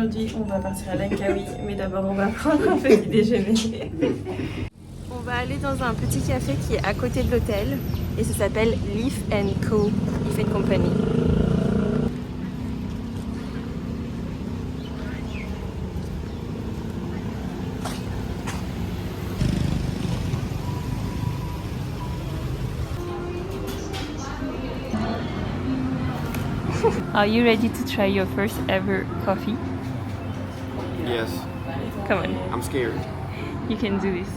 Aujourd'hui, on va partir à Langkawi, mais d'abord, on va prendre un petit déjeuner. On va aller dans un petit café qui est à côté de l'hôtel et ça s'appelle Leaf & Co. Leaf & Company. Are you ready to try your first ever coffee? Yes. Come on, I'm scared. you can do this.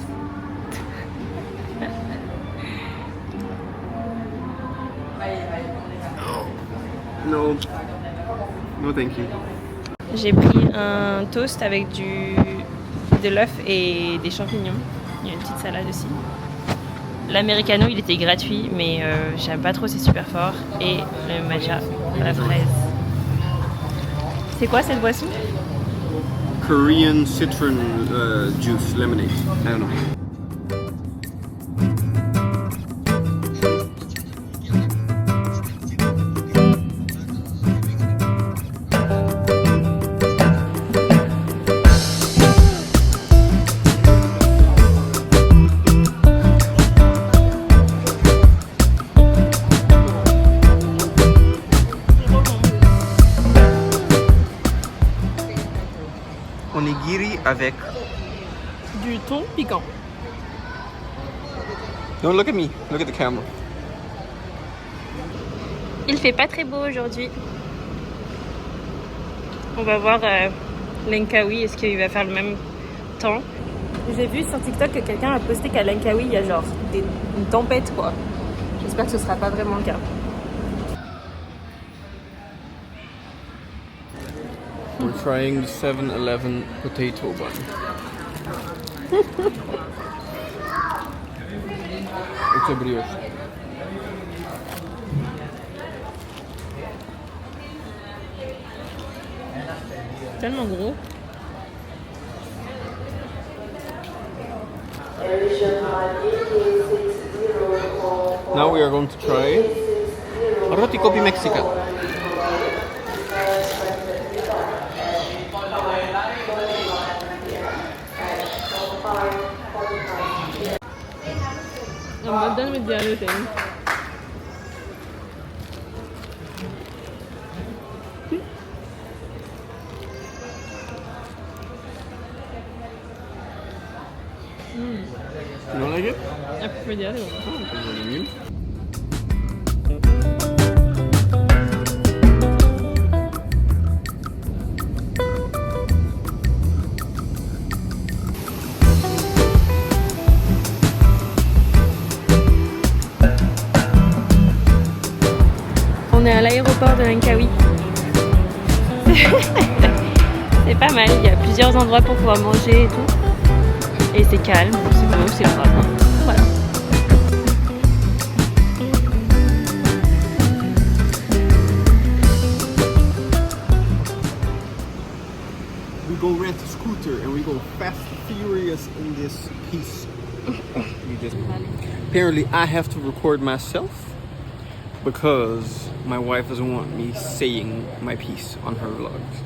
No. No, thank you. J'ai pris un toast avec de l'œuf et des champignons. Il y a une petite salade aussi. L'americano, il était gratuit, mais j'aime pas trop, c'est super fort. Et le matcha à la fraise. C'est quoi cette boisson? Korean citron juice lemonade. I don't know. Onigiri avec. Du thon piquant. Don't look at me. Look at the camera. Il fait pas très beau aujourd'hui. On va voir Langkawi, est-ce qu'il va faire le même temps. J'ai vu sur TikTok que quelqu'un a posté qu'à Langkawi, il y a genre une tempête quoi. J'espère que ce sera pas vraiment le cas. We're trying the 7-Eleven potato bun. It's a brioche. Tellement gros. Now we are going to try roti kopi Mexican. I'm not done with the other thing. You don't like it? I prefer the other one. Oh, it's really new. On est à l'aéroport de Langkawi. C'est pas mal, il y a plusieurs endroits pour pouvoir manger et tout. Et c'est calme, c'est beau, c'est propre. Voilà. We go rent a scooter and we go fast and furious in this piece. Apparently I have to record myself because my wife doesn't want me saying my piece on her vlogs.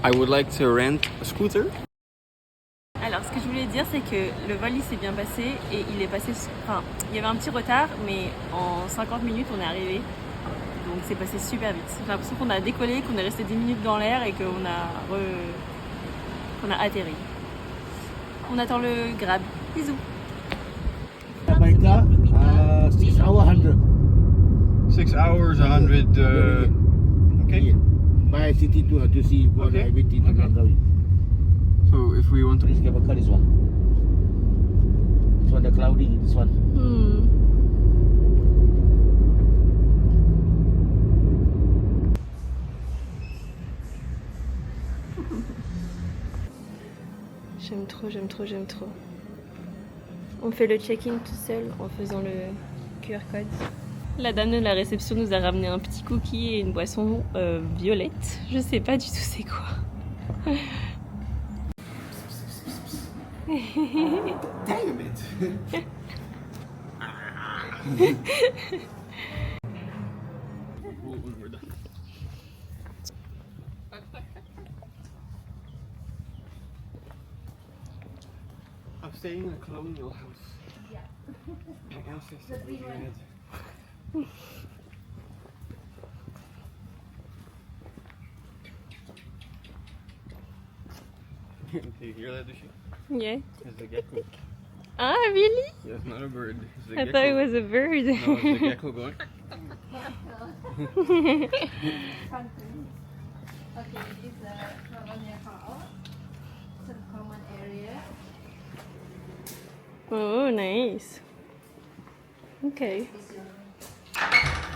I would like to rent a scooter. Alors, ce que je voulais dire, c'est que le vol il s'est bien passé et il est passé. Enfin, il y avait un petit retard, mais en 50 minutes on est arrivé. Donc c'est passé super vite. J'ai l'impression qu'on a décollé, qu'on est resté 10 minutes dans l'air et qu'on a atterri. On attend le Grab. Bisous. Jamaica, 6 hours 100. 6 hours, 100. Okay. By city tour to see what Okay. everything to Langkawi. So if we want to. This cable car, this one. This one the cloudy, this one. J'aime trop, j'aime trop, j'aime trop. On fait le check-in tout seul en faisant le QR code. La dame de la réception nous a ramené un petit cookie et une boisson violette. Je sais pas du tout c'est quoi. Damn it! of staying in a colonial house. My ancestors were doing it. Do you hear that, Dushi? Yeah. It's a gecko. Ah, really? Yeah, it's not a bird. It's a I gecko. thought it was a bird. No, it's a gecko going. Okay, this is the colonial hall. Some common area. Oh, nice. Ok.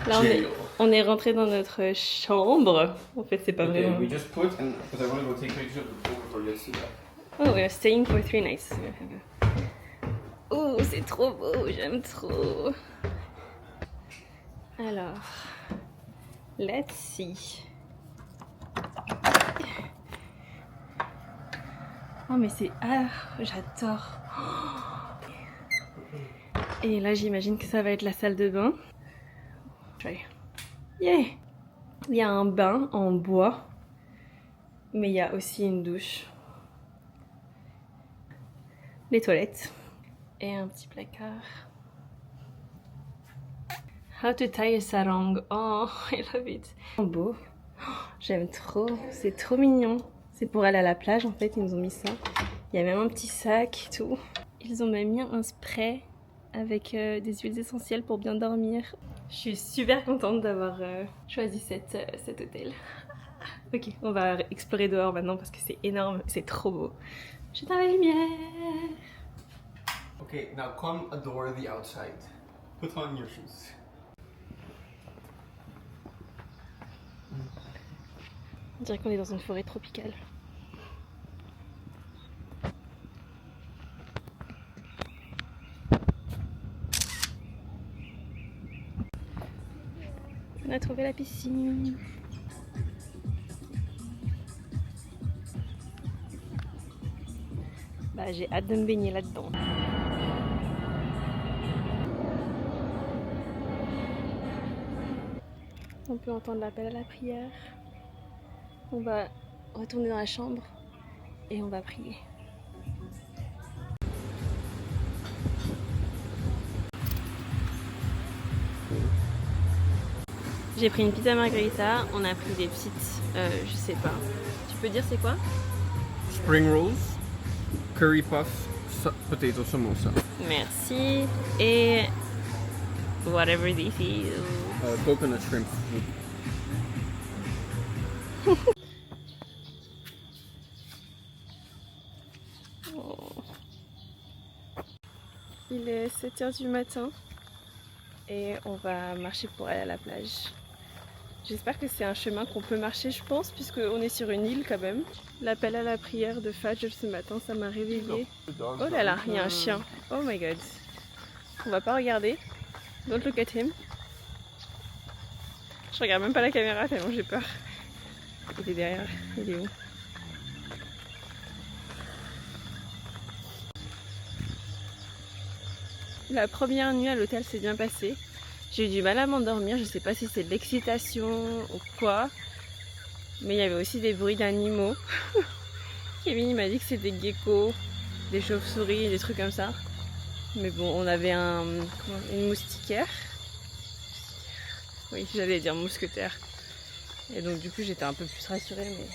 Là, on est rentré dans notre chambre. En fait, c'est pas Okay, vraiment. we just put, and because I want to go take pictures of the pool for you to see that. Oh, we're staying for 3 nights. Oh, c'est trop beau, j'aime trop. Alors, let's see. Oh, mais c'est... Ah, j'adore. Et là, j'imagine que ça va être la salle de bain. Yeah! Il y a un bain en bois, mais il y a aussi une douche. Les toilettes. Et un petit placard. How to tie a sarong. Oh, I love it. Beau. Oh, j'aime trop. C'est trop mignon. C'est pour aller à la plage en fait, ils nous ont mis ça. Il y a même un petit sac et tout. Ils ont même mis un spray avec des huiles essentielles pour bien dormir. Je suis super contente d'avoir choisi cet hôtel. Ok, on va explorer dehors maintenant parce que c'est énorme, c'est trop beau. Je suis dans la lumière. Okay, now come adore the outside. Put on your shoes. On dirait qu'on est dans une forêt tropicale. On a trouvé la piscine. Bah, j'ai hâte de me baigner là-dedans. On peut entendre l'appel à la prière. On va retourner dans la chambre et on va prier. J'ai pris une pizza margarita, on a pris des petites, je sais pas. Tu peux dire c'est quoi? Spring rolls, curry puff, potato samosa. Merci. Et whatever this is. Coconut shrimp. Il est 7h du matin et on va marcher pour aller à la plage. J'espère que c'est un chemin qu'on peut marcher, je pense, puisqu'on est sur une île quand même. L'appel à la prière de Fajr ce matin, ça m'a réveillée. Oh là là, il y a un chien. Oh my god. On va pas regarder. Don't look at him. Je regarde même pas la caméra tellement j'ai peur. Il est derrière. Il est où? La première nuit à l'hôtel s'est bien passée. J'ai eu du mal à m'endormir, je sais pas si c'est de l'excitation ou quoi. Mais il y avait aussi des bruits d'animaux. Kevin il m'a dit que c'était des geckos, des chauves-souris, des trucs comme ça. Mais bon, on avait une moustiquaire. Oui, j'allais dire mousquetaire. Et donc du coup j'étais un peu plus rassurée. Mais...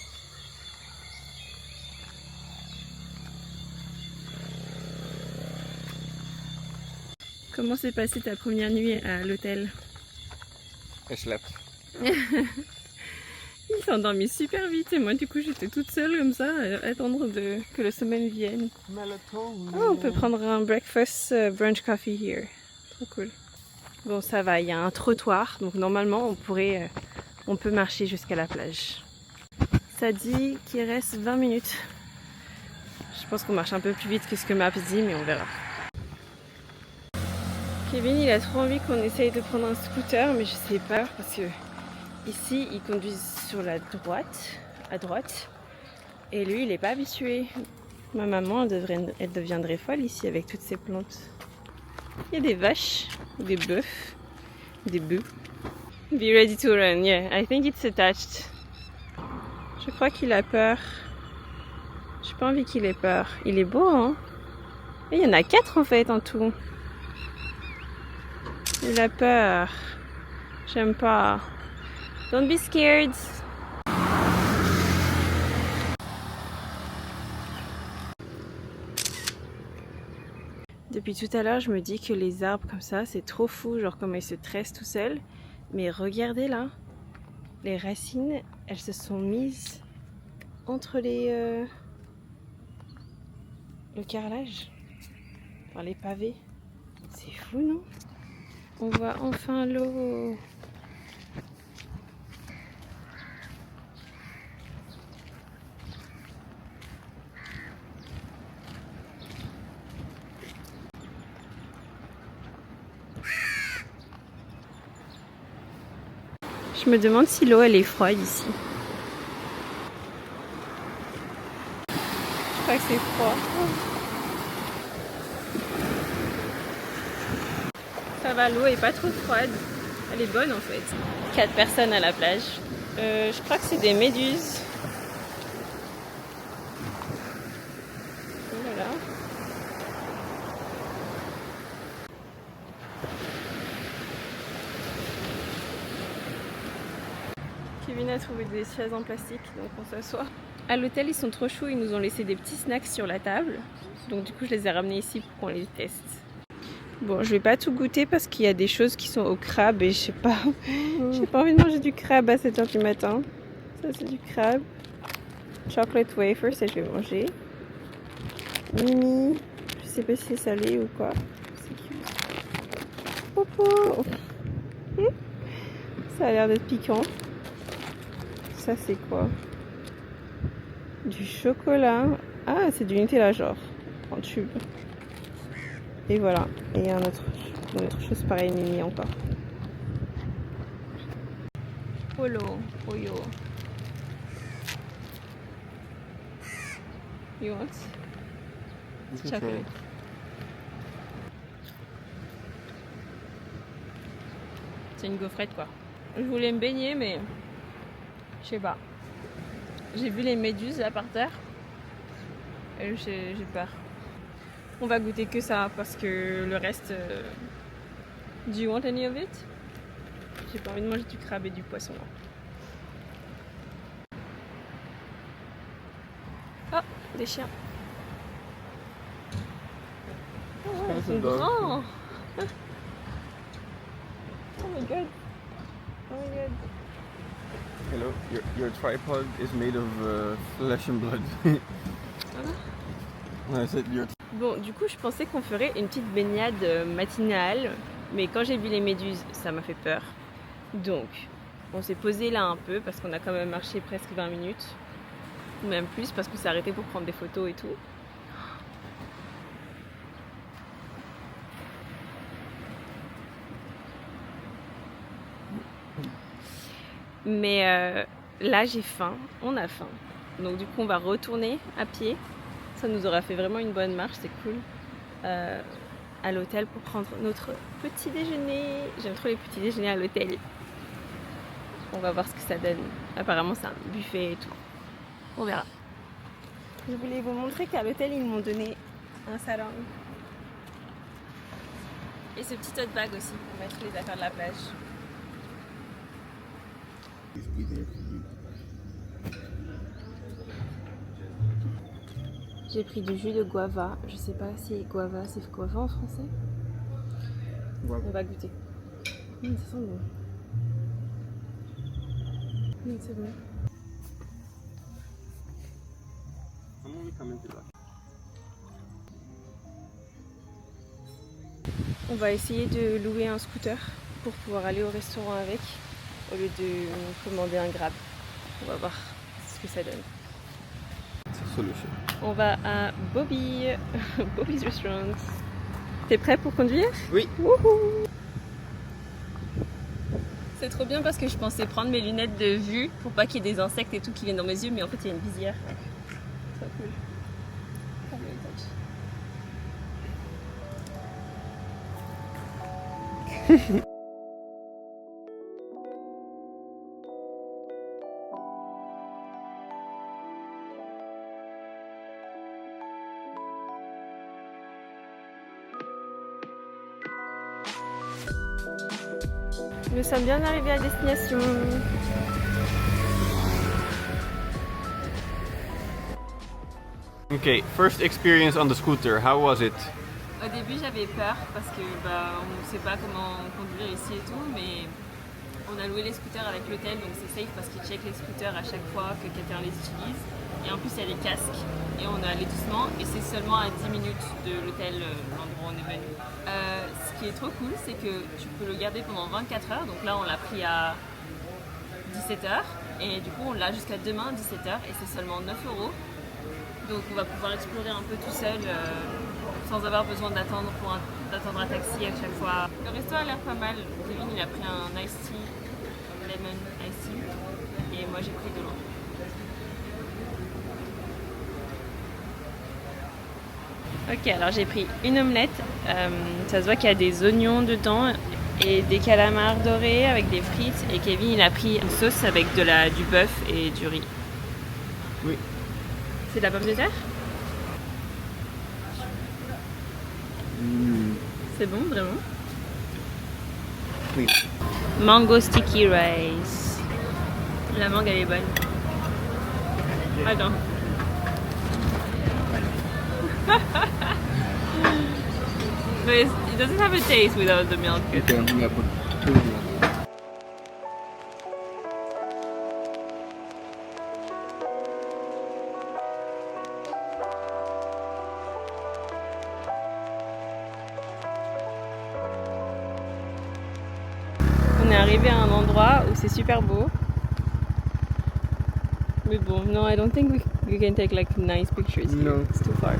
Comment s'est passée ta première nuit à l'hôtel? I slept. Il s'est endormi super vite et moi du coup j'étais toute seule comme ça à attendre que le sommeil vienne. Melatonin. Oh, on peut prendre un breakfast brunch coffee here. Trop cool. Bon ça va, il y a un trottoir donc normalement on peut marcher jusqu'à la plage. Ça dit qu'il reste 20 minutes. Je pense qu'on marche un peu plus vite que ce que Maps dit mais on verra. Kevin il a trop envie qu'on essaye de prendre un scooter mais je sais pas parce que ici ils conduisent sur la droite, à droite et lui il est pas habitué. Ma maman elle deviendrait folle ici avec toutes ces plantes. Il y a des vaches, des bœufs, des bœufs. Be ready to run, yeah, I think it's attached. Je crois qu'il a peur. J'ai pas envie qu'il ait peur. Il est beau hein. Et il y en a 4 en fait en tout. Il a peur. J'aime pas. Don't be scared. Depuis tout à l'heure, je me dis que les arbres comme ça, c'est trop fou, genre comme ils se tressent tout seuls. Mais regardez là, les racines, elles se sont mises entre le carrelage, enfin les pavés. C'est fou, non? On voit enfin l'eau. Je me demande si l'eau elle est froide ici. Je crois que c'est froid. Ça va, l'eau est pas trop froide. Elle est bonne en fait. 4 personnes à la plage. Je crois que c'est des méduses. Voilà. Kevin a trouvé des chaises en plastique, donc on s'assoit. À l'hôtel, ils sont trop choux, ils nous ont laissé des petits snacks sur la table. Donc du coup, je les ai ramenés ici pour qu'on les teste. Bon, je vais pas tout goûter parce qu'il y a des choses qui sont au crabe et je sais pas. J'ai pas envie de manger du crabe à 7h du matin. Ça, c'est du crabe. Chocolate wafer, ça je vais manger. Mimi, je sais pas si c'est salé ou quoi. C'est cute. Popo. Ça a l'air d'être piquant. Ça, c'est quoi? Du chocolat. Ah, c'est du Nutella, genre, en tube. Et voilà. Et il y a une autre chose pareille, Mimi, encore. Polo, pollo. You want? Chocolate. C'est une gaufrette, quoi. Je voulais me baigner, mais je sais pas. J'ai vu les méduses là par terre et j'ai peur. On va goûter que ça parce que le reste. Do you want any of it? J'ai pas envie de manger du crabe et du poisson. Oh, des chiens. Oh, ils sont grands. Oh my god. Oh my god. Hello, your tripod is made of flesh and blood. I said your Bon, du coup, je pensais qu'on ferait une petite baignade matinale, mais quand j'ai vu les méduses, ça m'a fait peur. Donc, on s'est posé là un peu parce qu'on a quand même marché presque 20 minutes, ou même plus parce qu'on s'est arrêté pour prendre des photos et tout. Mais là, j'ai faim, on a faim. Donc du coup, on va retourner à pied. Ça nous aura fait vraiment une bonne marche, c'est cool. À l'hôtel pour prendre notre petit déjeuner. J'aime trop les petits déjeuners à l'hôtel. On va voir ce que ça donne. Apparemment, c'est un buffet et tout. On verra. Je voulais vous montrer qu'à l'hôtel, ils m'ont donné un salon. Et ce petit tote bag aussi pour mettre les affaires de la plage. J'ai pris du jus de guava. Je sais pas si guava c'est guava en français. Guava. On va goûter. Ça sent bon. C'est bon. On va essayer de louer un scooter pour pouvoir aller au restaurant avec au lieu de commander un Grab. On va voir ce que ça donne. Solution. On va à Bobby, Bobby's Restaurant. T'es prêt pour conduire? Oui. Wouhou! C'est trop bien parce que je pensais prendre mes lunettes de vue pour pas qu'il y ait des insectes et tout qui viennent dans mes yeux, mais en fait il y a une visière. Trop cool. Nous sommes bien arrivés à destination. Okay, first experience on the scooter, how was it? Au début j'avais peur parce que on ne sait pas comment conduire ici et tout, mais on a loué les scooters avec l'hôtel, donc c'est safe parce qu'ils checkent les scooters à chaque fois que quelqu'un les utilise. Et en plus il y a des casques et on est allé doucement et c'est seulement à 10 minutes de l'hôtel, l'endroit où on est venu. Ce qui est trop cool, c'est que tu peux le garder pendant 24 heures, donc là on l'a pris à 17 heures et du coup on l'a jusqu'à demain 17 heures et c'est seulement 9 €. Donc on va pouvoir explorer un peu tout seul sans avoir besoin d'attendre un taxi à chaque fois. Le resto a l'air pas mal. Kevin il a pris un iced tea, lemon iced tea, et moi j'ai pris de l'eau. Ok, alors j'ai pris une omelette. Ça se voit qu'il y a des oignons dedans et des calamars dorés avec des frites. Et Kevin il a pris une sauce avec du bœuf et du riz. Oui. C'est de la pomme de terre? C'est bon, vraiment? Oui. Mango sticky rice. La mangue elle est bonne. Attends. But it doesn't have a taste without the milk. Okay, I'm gonna put 2 milk. On est arrivé à un endroit où c'est super beau. Mais bon, no, I don't think we can take like nice pictures here. No. It's too far.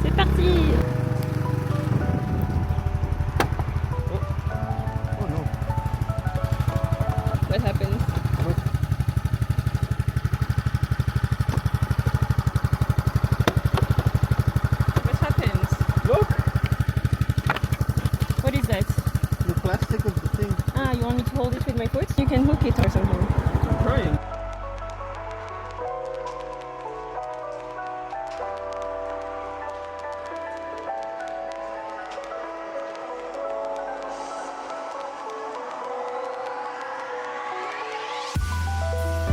C'est parti! Oh no. What happens? What happens? Look! What is that? The plastic of the thing. Ah, you want me to hold it with my foot? You can hook it or something. I'm trying.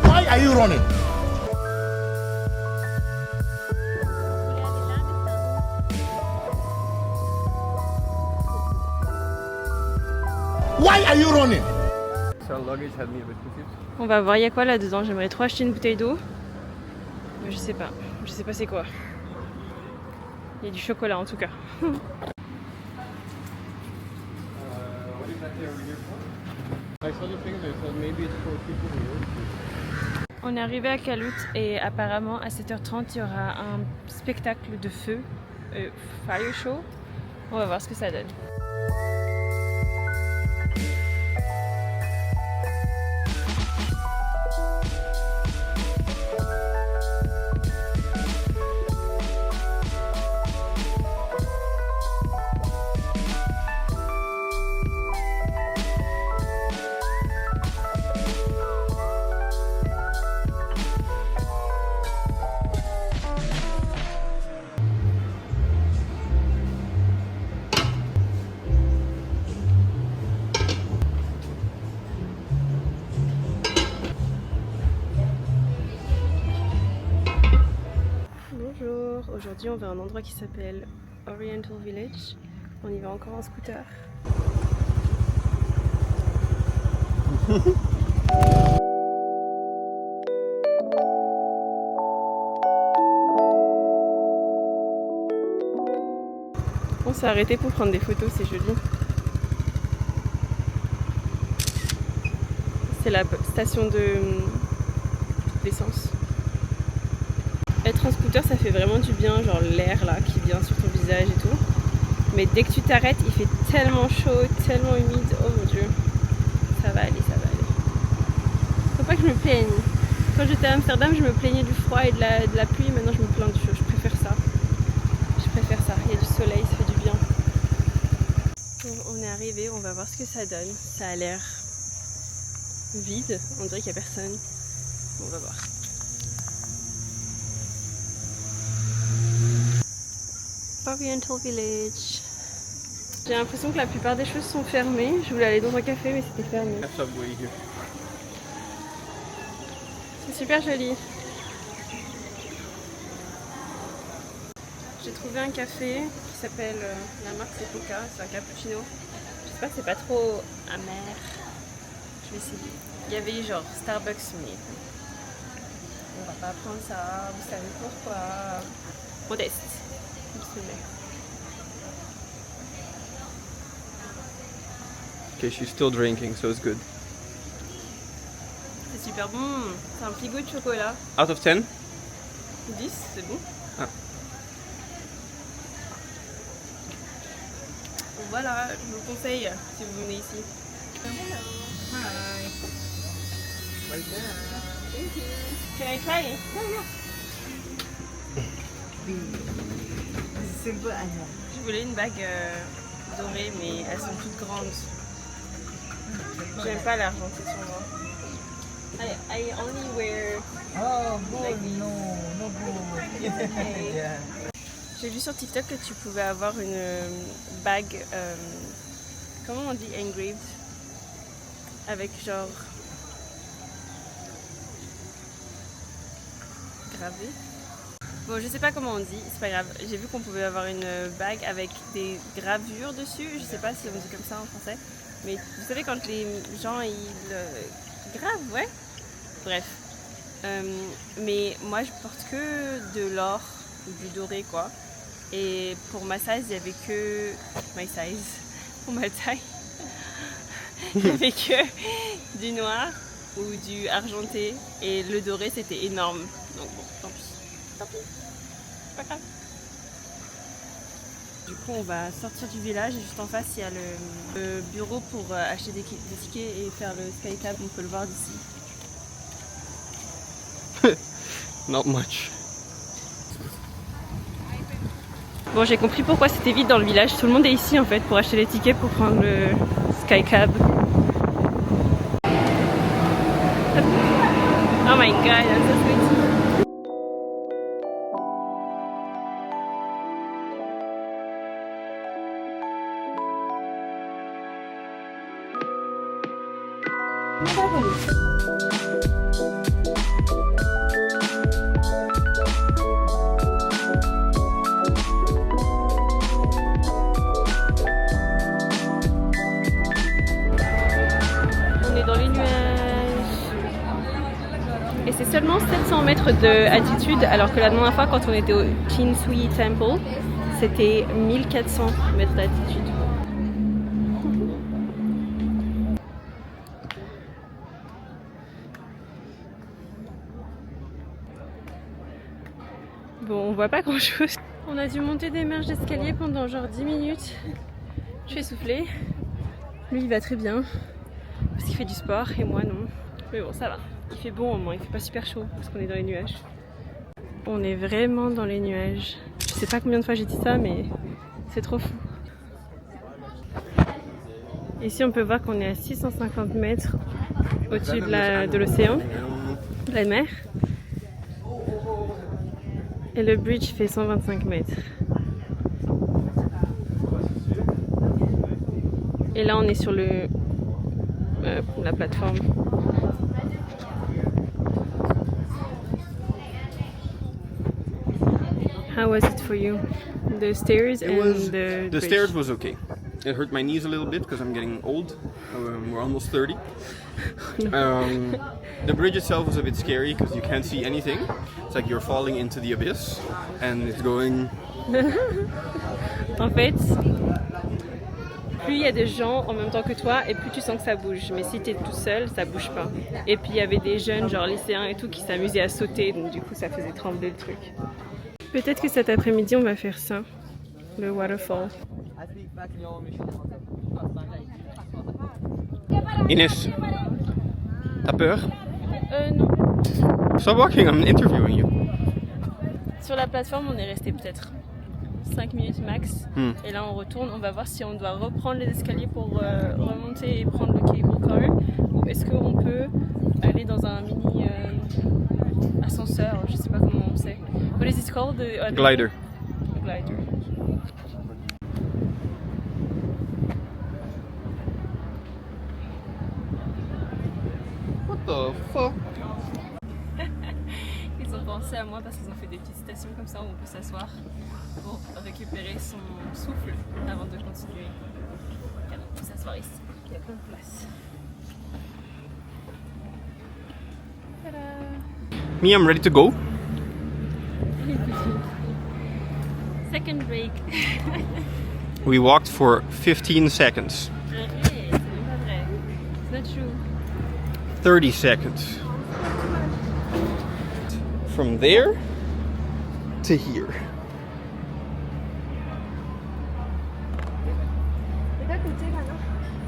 Why are you running? Why are you running? So luggage had me a bit confused. On va voir, il y a quoi là-dedans? J'aimerais trop acheter une bouteille d'eau. Mais je sais pas c'est quoi. Il y a du chocolat en tout cas. What is that there over here for? I saw the thing there, so maybe it's for people who work here. On est arrivé à Caloute et apparemment à 7h30 il y aura un spectacle de feu, fire show. On va voir ce que ça donne. Bonjour, aujourd'hui on va à un endroit qui s'appelle Oriental Village. On y va encore en scooter. On s'est arrêté pour prendre des photos, c'est joli. C'est la station d'essence. Être en scooter ça fait vraiment du bien, genre l'air là qui vient sur ton visage et tout. Mais dès que tu t'arrêtes, il fait tellement chaud, tellement humide, oh mon dieu. Ça va aller, ça va aller. Faut pas que je me plaigne. Quand j'étais à Amsterdam, je me plaignais du froid et de la pluie, maintenant je me plains du chaud, je préfère ça. Je préfère ça, il y a du soleil, ça fait du bien. Bon, on est arrivé, on va voir ce que ça donne. Ça a l'air vide, on dirait qu'il n'y a personne. Bon, on va voir. Oriental Village. J'ai l'impression que la plupart des choses sont fermées. Je voulais aller dans un café mais c'était fermé. Subway here. C'est super joli. J'ai trouvé un café qui s'appelle, la marque c'est Coca, c'est un cappuccino. J'espère que c'est pas trop amer. Je vais essayer. Il y avait genre Starbucks mais on va pas prendre ça, vous savez pourquoi. Modeste. Okay, she's still drinking, so it's good. C'est super bon, c'est un petit goût de chocolat. Out of 10? 10, c'est bon. Ah. Voilà, je vous le conseille si vous venez ici. Hi. Thank you. Can I try it? Je voulais une bague dorée, mais elles sont toutes grandes. J'aime pas l'argenté sur moi. I only wear. Oh, good. Like this. No good. Okay. Yeah. J'ai vu sur TikTok que tu pouvais avoir une bague, comment on dit, engraved, avec genre gravé. Bon, je sais pas comment on dit, c'est pas grave. J'ai vu qu'on pouvait avoir une bague avec des gravures dessus. Je sais pas si on dit comme ça en français, mais vous savez quand les gens ils gravent, ouais. Bref. Mais moi je porte que de l'or ou du doré quoi. Et pour ma size, il y avait que my size. Pour ma taille, il y avait que du noir ou du argenté. Et le doré c'était énorme. Donc bon, tant pis. Tant pis. C'est pas grave. Du coup, on va sortir du village et juste en face, il y a le bureau pour acheter des tickets et faire le Skycab. On peut le voir d'ici. Not much. Bon, j'ai compris pourquoi c'était vide dans le village. Tout le monde est ici en fait pour acheter les tickets pour prendre le Skycab. Oh my god, I'm so sweet. On est dans les nuages. Et c'est seulement 700 mètres d'altitude, alors que la dernière fois quand on était au Chinsui Temple, c'était 1400 mètres d'altitude. Bon, on voit pas grand chose. On a dû monter des marches d'escalier pendant genre 10 minutes. Je suis essoufflée. Lui il va très bien parce qu'il fait du sport et moi non. Mais bon, ça va. Il fait bon au moins, il fait pas super chaud parce qu'on est dans les nuages. On est vraiment dans les nuages. Je sais pas combien de fois j'ai dit ça, mais c'est trop fou. Ici on peut voir qu'on est à 650 mètres au-dessus de l'océan, de la mer. Et le bridge fait 125 mètres. Et là on est sur la plateforme. How was it for you? The stairs and the The bridge? stairs was okay. It hurt my knees a little bit because I'm getting old. We're almost 30. The bridge itself was a bit scary because you can't see anything. It's like you're falling into the abyss and it's going. En fait, plus il y a des gens en même temps que toi et plus tu sens que ça bouge. Mais si tu es tout seul, ça bouge pas. Et puis il y avait des jeunes, genre lycéens et tout, qui s'amusaient à sauter, donc du coup ça faisait trembler le truc. Peut-être que cet après-midi on va faire ça, le waterfall. Ines, t'as peur? Non. Stop walking, I'm interviewing you. Sur la plateforme, on est resté peut-être 5 minutes max. Et là, on retourne. On va voir si on doit reprendre les escaliers pour remonter et prendre le cable car. Ou est-ce qu'on peut aller dans un mini ascenseur. Je sais pas comment on sait. What is it called? Glider. Glider. the fuck? Ils ont pensé à moi parce qu'ils ont fait des petites stations comme ça où on peut s'asseoir pour récupérer son souffle avant de continuer. Car on peut s'asseoir ici, il y a plein de place. Tada! Me, I'm ready to go. Second break. We walked for 15 seconds. Arrête, c'est même pas vrai. It's not true. 30 seconds. From there to here.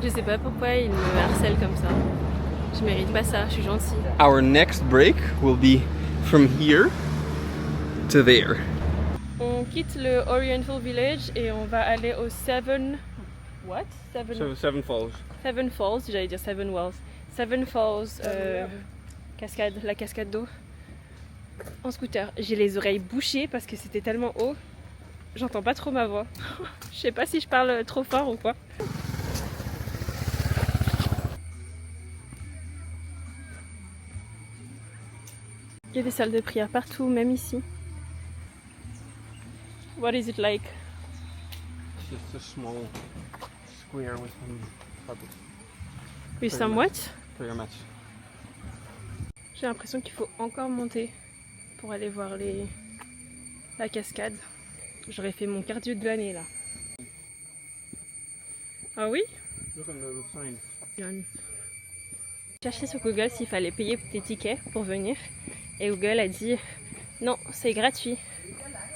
Je sais pas pourquoi ils me harcèlent comme ça. Je mérite pas ça, je suis gentille. Our next break will be from here to there. On quitte le Oriental Village et on va aller au Seven... What? Seven Falls. Seven Falls, j'allais dire Seven Wells. Seven Falls, cascade, la cascade d'eau. En scooter. J'ai les oreilles bouchées parce que c'était tellement haut. J'entends pas trop ma voix. Je sais pas si je parle trop fort ou quoi. Il y a des salles de prière partout, même ici. What is it like? It's just a small square with some puppets. With some what? Prayer mats. J'ai l'impression qu'il faut encore monter pour aller voir la cascade. J'aurais fait mon cardio de l'année là. Ah oui? Look on the sign. J'ai cherché sur Google s'il fallait payer des tickets pour venir. Et Google a dit non, c'est gratuit.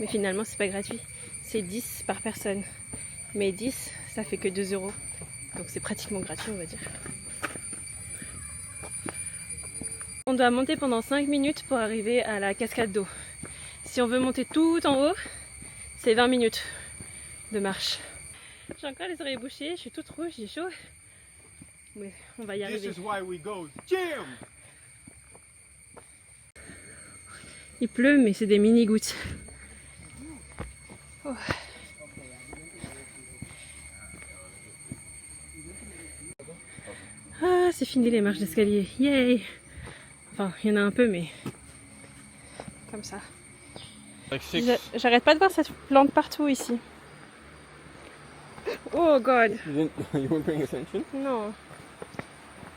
Mais finalement, c'est pas gratuit. C'est 10 par personne. Mais 10, ça fait que 2 €. Donc c'est pratiquement gratuit, on va dire. On doit monter pendant 5 minutes pour arriver à la cascade d'eau. Si on veut monter tout en haut, c'est 20 minutes de marche. J'ai encore les oreilles bouchées, je suis toute rouge, j'ai chaud. Mais on va y arriver. This is why we go gym. Il pleut, mais c'est des mini-gouttes. Oh. Ah, c'est fini les marches d'escalier. Yay! Enfin, il y en a un peu, mais comme ça. Like six. J'arrête pas de voir cette plante partout ici. Oh God! You weren't paying attention? No.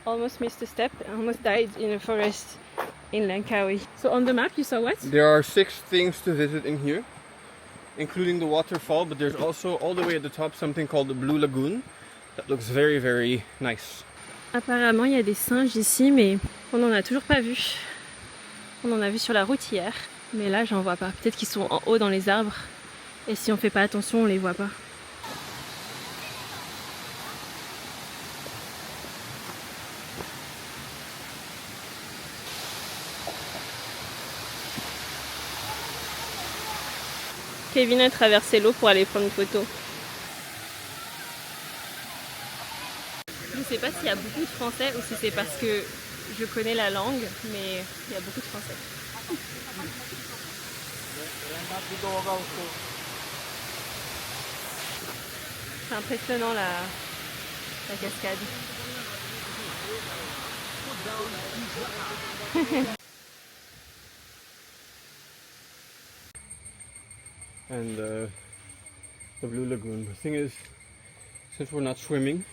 Almost missed a step. Almost died in a forest in Langkawi. So on the map you saw what? There are 6 things to visit in here, including the waterfall, but there's also all the way at the top something called the Blue Lagoon that looks very, very nice. Apparemment il y a des singes ici, mais on n'en a toujours pas vu. On en a vu sur la route hier, mais là j'en vois pas. Peut-être qu'ils sont en haut dans les arbres, et si on fait pas attention on les voit pas. Kevin a traversé l'eau pour aller prendre une photo. Je ne sais pas s'il y a beaucoup de français ou si c'est parce que je connais la langue, mais il y a beaucoup de français. C'est impressionnant la cascade. And the Blue Lagoon. The thing is, since we're not swimming,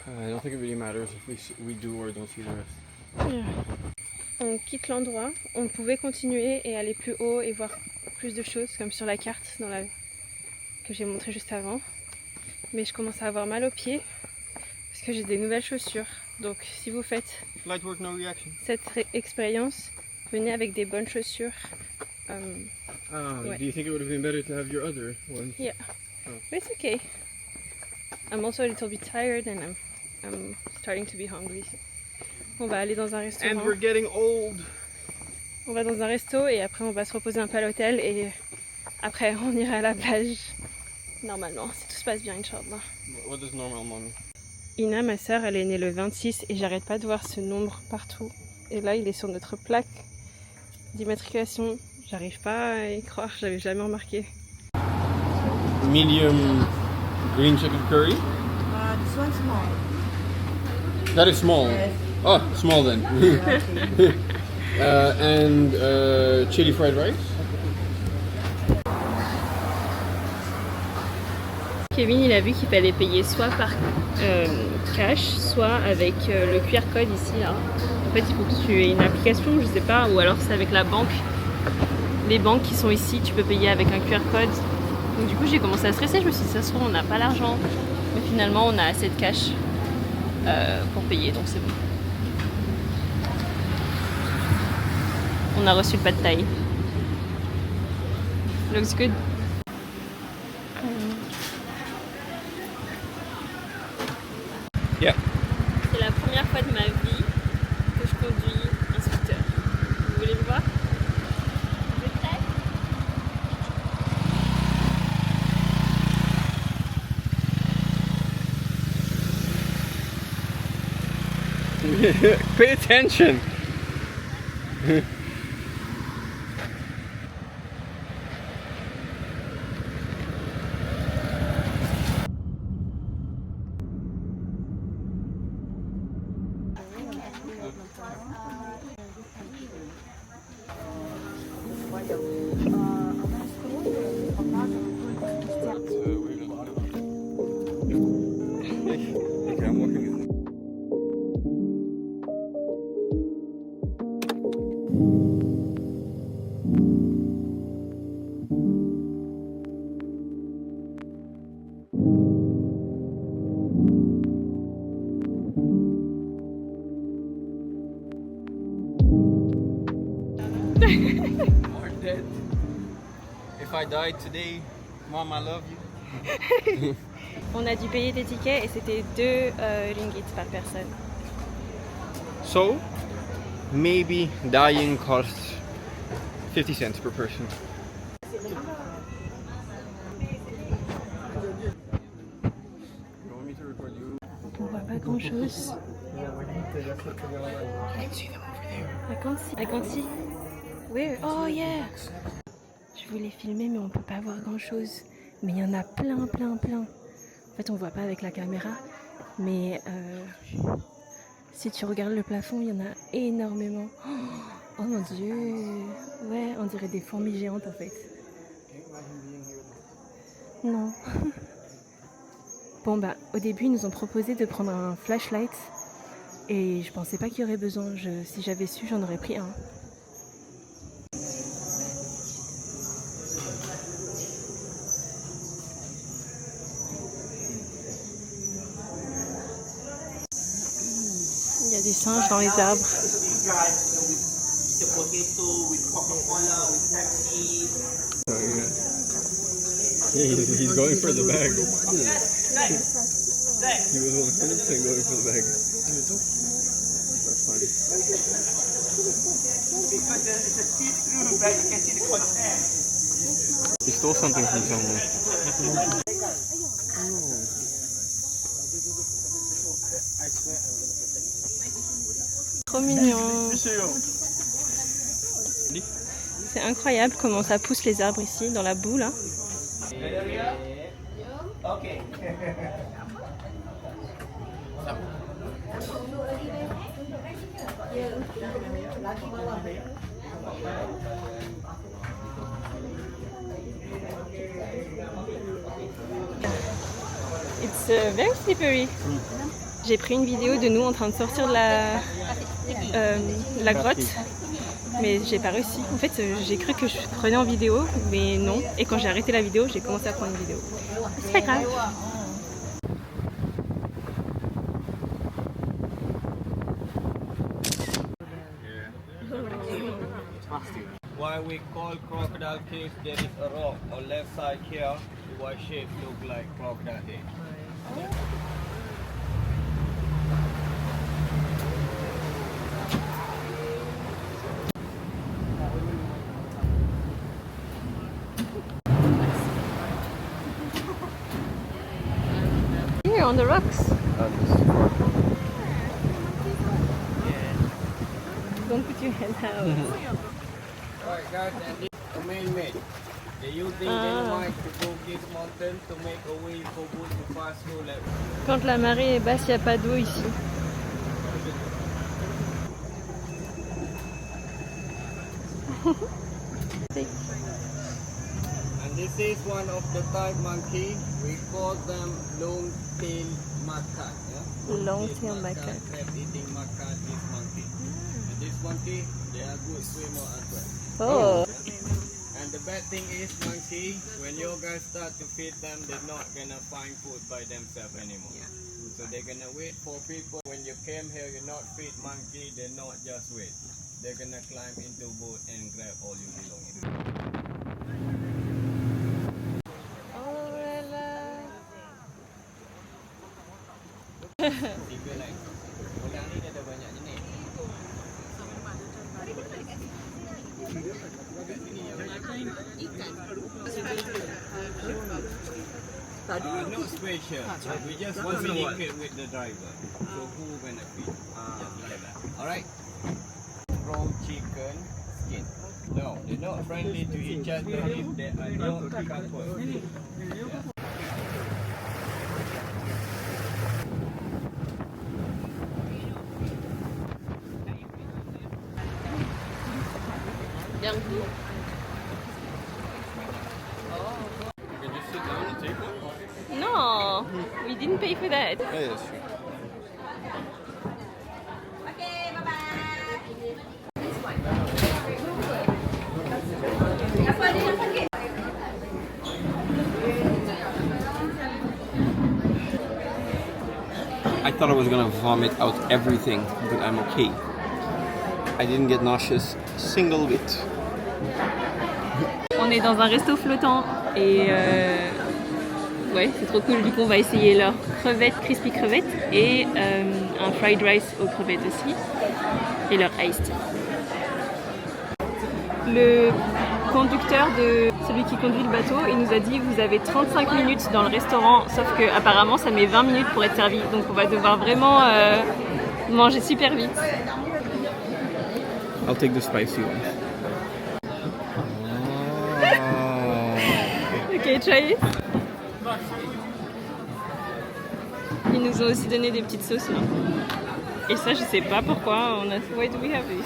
I don't think it really matters if we do or don't see the rest. Yeah. On quitte l'endroit, on pouvait continuer et aller plus haut et voir plus de choses comme sur la carte que j'ai montré juste avant. Mais je commence à avoir mal aux pieds parce que j'ai des nouvelles chaussures. Donc si vous faites Light work, no reaction. cette expérience, venez avec des bonnes chaussures. Ouais. Do you think it would have been better to have your other ones? Yeah, but it's okay. I'm also a little bit tired and I'm starting to be hungry. On va aller dans un restaurant. And we're getting old. On va dans un resto et après on va se reposer un peu à l'hôtel et après on ira à la plage. Normalement, si tout se passe bien, Inch'Allah. What does normal mean? Ina, ma soeur, elle est née le 26 et j'arrête pas de voir ce nombre partout. Et là, il est sur notre plaque d'immatriculation. J'arrive pas à y croire, je l'avais jamais remarqué. Medium green chicken curry. This one's small. That is small. Oh, small then. And chili fried rice. Kevin, il a vu qu'il fallait payer soit par cash, soit avec le QR code ici là. En fait, il faut que tu aies une application, je sais pas, ou alors c'est avec la banque. Les banques qui sont ici, tu peux payer avec un QR code. Donc du coup, j'ai commencé à stresser. Je me suis dit, ça se trouve, on n'a pas l'argent, mais finalement, on a assez de cash pour payer, donc c'est bon. On a reçu le pad thai. Looks good. Yeah. C'est la première fois de ma vie que je conduis un scooter. Vous voulez le voir? Vous êtes prêts? Pay attention. Okay, I'm walking. Or dead. If I died today, Mom, I love you. On a dû payer des tickets et c'était 2 ringgit par personne. So, maybe dying costs 50 cents per person. You want me to record you? On voit pas grand chose. I can't see. Where? Oh yeah! Je voulais filmer mais on peut pas voir grand chose. Mais il y en a plein. En fait on voit pas avec la caméra. Mais si tu regardes le plafond, il y en a énormément. Oh mon dieu! Ouais, on dirait des fourmis géantes en fait. Non. Bon bah au début ils nous ont proposé de prendre un flashlight. Et je pensais pas qu'il y aurait besoin. Si j'avais su, j'en aurais pris un. Il y a des singes dans les arbres. He's going for the bag. He was 100% going for the bag. That's funny. Because it's a see-through bag, you can see the content. He stole something from someone. Trop mignon. C'est incroyable comment ça pousse les arbres ici, dans la boue là. Okay. It's very slippery. J'ai pris une vidéo de nous en train de sortir de la grotte, mais j'ai pas réussi. En fait, j'ai cru que je prenais en vidéo, mais non. Et quand j'ai arrêté la vidéo, j'ai commencé à prendre une vidéo. C'est pas grave. Why we call crocodile cave, there is a rock on left side here, the white shape look like crocodile head. Here on the rocks. Don't put your head out. Alright guys, and this is the main mate. They're using dynamite to go this mountain to make a way for boat to pass through like. Quand la marée est basse, il n'y a pas d'eau ici. And this is one of the type monkey. We call them long-tail macaque. Yeah? Long-tail macaque. Crab-eating macaque is monkey. And this monkey, they are good swimmer as well. Oh. And the bad thing is monkey, when you guys start to feed them, they're not gonna find food by themselves anymore. So they're gonna wait for people. When you came here, you not feed monkey, they're not just wait. They're gonna climb into boat and grab all your belongings. Tiga like, ulang ni dia ada banyak jenis. Not special. We just communicate with the driver. So who gonna feed? Just like that. Alright? From chicken skin. No, they're not friendly to each other if they are not couple. Can you sit down and take one? No, we didn't pay for that. Yeah, that's true. I thought I was gonna vomit out everything, but I'm okay. I didn't get nauseous a single bit. On est dans un resto flottant et ouais, c'est trop cool. Du coup, on va essayer leurs crevettes, crispy crevettes et un fried rice aux crevettes aussi et leur iced tea. Le conducteur de celui qui conduit le bateau, il nous a dit vous avez 35 minutes dans le restaurant, sauf que apparemment ça met 20 minutes pour être servi, donc on va devoir vraiment manger super vite. I'll take the spicy one. Ok, try it. Ils nous ont aussi donné des petites sauces là. Et ça, je sais pas pourquoi. Why do we have this?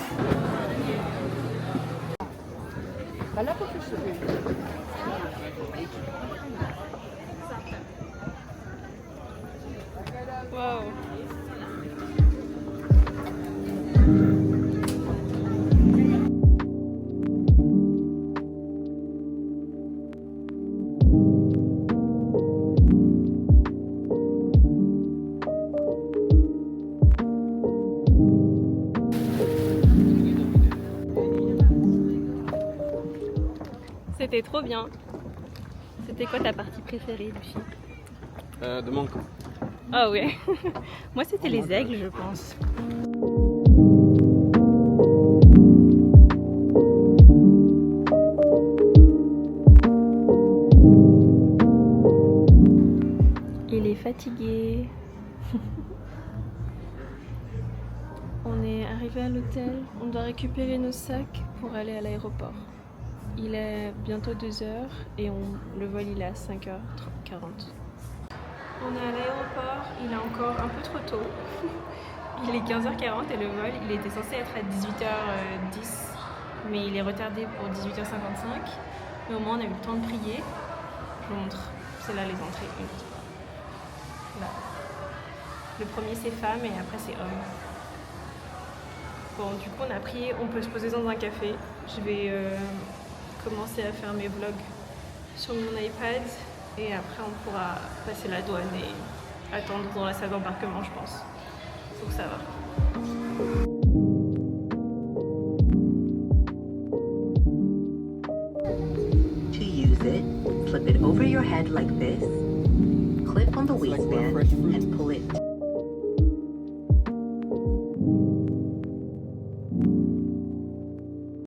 Wow. C'était trop bien. C'était quoi ta partie préférée, Lucie? De monk. Ah ouais. Moi, c'était les aigles, je pense. Il est fatigué. On est arrivé à l'hôtel. On doit récupérer nos sacs pour aller à l'aéroport. Il est bientôt 2h et le vol il est à 5h40. On est à l'aéroport, il est encore un peu trop tôt. Il est 15h40 et le vol il était censé être à 18h10 mais il est retardé pour 18h55. Mais au moins on a eu le temps de prier. Je vous montre, c'est là les entrées. Là. Le premier c'est femme et après c'est homme. Bon du coup on a prié, on peut se poser dans un café. Je vais commencer à faire mes vlogs sur mon iPad et après on pourra passer la douane et attendre dans la salle d'embarquement je pense. Donc ça va. To use it, slip it over your head like this, clip on the waistband and pull it